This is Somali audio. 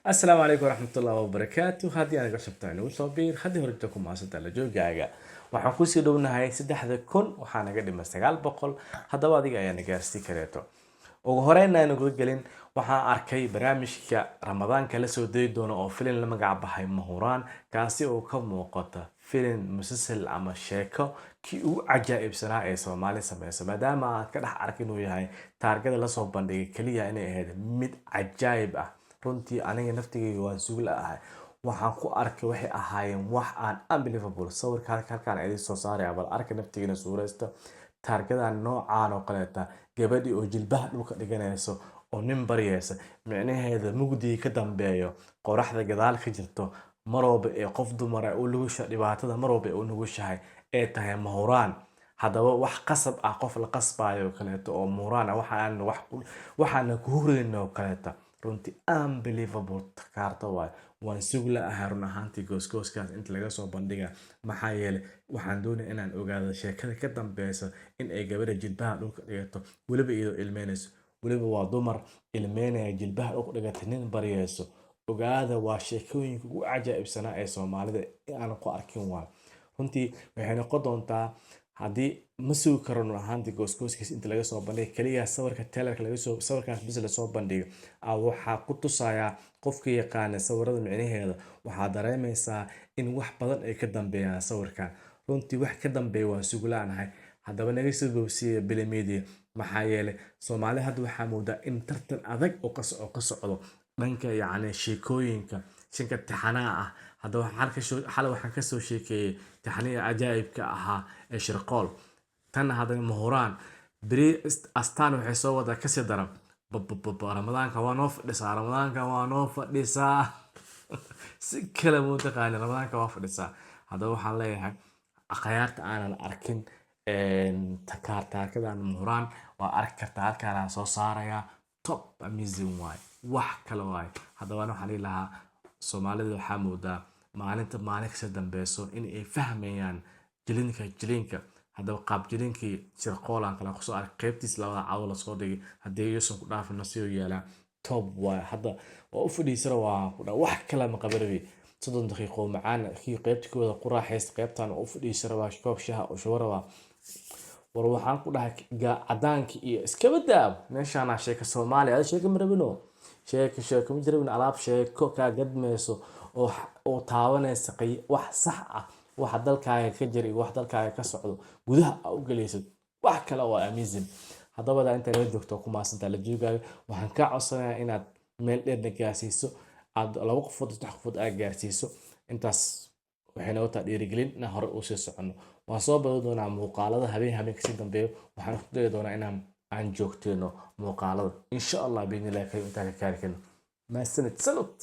السلام عليكم ورحمة الله وبركاته. هذه أنا قصة تاني وصابير هذه هرجتكم مع ستة لجوجاga waxaan ku sii dhownahay 3,000 waxaan naga dhimay 900 haddaba adiga ayaan gaarsiin kareeto ugu horeyn aynu guda gelin waxaan arkay barnaamijka ramadaanka la soo deey doono oo filim la magac baxay Mahuraan kaasi oo ka muuqata filim musalsal ama sheeko kii ugu cajaa'ibsanaa ee Soomaali sameeyay maadaama aad ka dhex arkin uu yahay taargada la soo bandhigay kaliya inay ahayd mid cajaa'ib ah runtii aniga naftigayga waan sugi la'ahay waxaan ku arkay waxay ahaayeen wax aan unbelievable sawirka halkaan ay soo saaraya bal arka naftigina suuraysta taargada noocaan oo kaleeta gabadhii oo jilbaha dhulka dhiganayso oo nin baryaysa micnaheeda mugdi ka dambeeyo qoraxda gadaal ka jirto marooba ee qof dumar ah oo lagu shaa dhibaatada marooba oo lagu shahay ee tahay Mahuraan haddaba wax qasab ah qof la qasbayo kaleeto oo Mahuraan waxaan ku hurayno kaleeta runtii unbelievable kaarta waan sugi la'ahay run ahaantii gooskaas inta laga soo bandhiga maxaa yeelay waxaan doonayaa inaan ogaado sheekada ka dambeysa in ay gabadha jilbaha dhulka dhigato waliba iyadoo ilmeynayso waliba waa dumar ilmeynaya jilbaha dhulka dhigata nin baryayso ogaada waa sheekooyinka ugu cajaa'ibsanaa ee Soomaalida aan ku arkin runtii waxay noqon doontaa haddii ma sugi karo run ahaantii gooskiis inta laga soo bandhigo kaliya sawirka trailerka sawirkaas bis la soo bandhigo waxaa ku tusayaa qofka yaqaan sawirada micnaheeda waxaa dareemaysaa in wax badan ay ka dambeeyaan sawirkan runtii wax ka dambeeya waan sugi la'ahay haddaba naga soo boobsiya bilimedia maxaa yeelay Soomaali hadda waxaa moodaa in tartan adag oo ka socdo dhanka sheekooyinka shinka taxanaha ah haddaba waxaan ka soo sheekeeyay taxaniga ajaa'ibka ahaa ee Shirqool tan haddana Mahuraan beri astaan waxay soo wada ka sii daran ramadaanka waa noo fadhisaa si kale muu taqaani ramadaanka waa fadhisaa haddaba waxaan leeyahay akhyaarta aanan arkin taarkadan Mahuraan waa arki kartaa halkaan aan soo saarayaa top amazing wax kale haddaba waxaan dhihi lahaa Soomaalida waxaa moodaa maalin kasta dambeyso in ay fahmayaan jilinka haddaba qaab jilinkii Shirqool aan kala kusoo arkay qaybtiis labada caawa la soo dhigay haddii aysan ku dhaafin nasiib yeelaa top hadda waa u fadhiisana waa ku dhaa wax kale ma qabarabi 30 daqiiqo macaan kii qaybtikooda ku raaxaysta qaybtan u fadhiisana waa koob shaah oo shawaraba war waxaan ku dhahay cadaanki iyo iska badaab meeshaan sheeko Soomaali ah sheeko marabino sheeko ma jirabin alaab sheeko ka gadmayso oo taawanaysa wax sax ah waxa dalkaaga ka jira wax dalkaaga ka socdo gudaha u galeysad wax kale oo amazing haddaba inta la joogto ku maasanta la joogaayo waxaan ka codsanayaa inaad meel dheer gaarsiiso aad 2 qofood 3 qofood aad gaarsiiso intaas waxay noo taa dhiirigelin in hore u sii socono waan soo badi doonaa muuqaalada habeen kasii dambeeyo waxaan ku dayi doonaa inaan joogteeno muuqaalada insha Allah biin ilaahay inta ka kaarkeen ma sanad